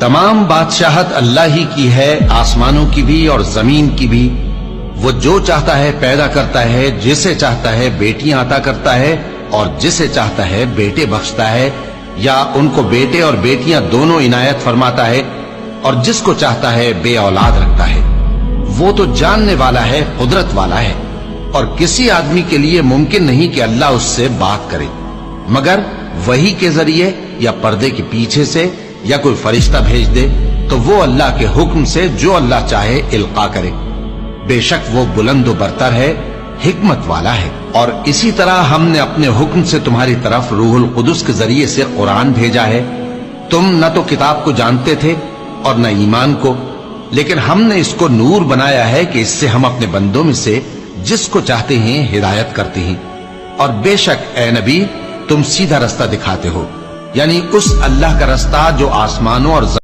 تمام بادشاہت اللہ ہی کی ہے، آسمانوں کی بھی اور زمین کی بھی۔ وہ جو چاہتا ہے پیدا کرتا ہے، جسے چاہتا ہے بیٹیاں عطا کرتا ہے اور جسے چاہتا ہے بیٹے بخشتا ہے، یا ان کو بیٹے اور بیٹیاں دونوں عنایت فرماتا ہے، اور جس کو چاہتا ہے بے اولاد رکھتا ہے۔ وہ تو جاننے والا ہے، قدرت والا ہے، اور کسی آدمی کے لیے ممکن نہیں کہ اللہ اس سے بات کرے مگر وحی کے ذریعے یا پردے کے پیچھے سے، یا کوئی فرشتہ بھیج دے تو وہ اللہ کے حکم سے جو اللہ چاہے القا کرے۔ بے شک وہ بلند و برتر ہے، حکمت والا ہے۔ اور اسی طرح ہم نے اپنے حکم سے تمہاری طرف روح القدس کے ذریعے سے قرآن بھیجا ہے۔ تم نہ تو کتاب کو جانتے تھے اور نہ ایمان کو، لیکن ہم نے اس کو نور بنایا ہے کہ اس سے ہم اپنے بندوں میں سے جس کو چاہتے ہیں ہدایت کرتے ہیں۔ اور بے شک اے نبی تم سیدھا رستہ دکھاتے ہو، یعنی اس اللہ کا رستہ جو آسمانوں اور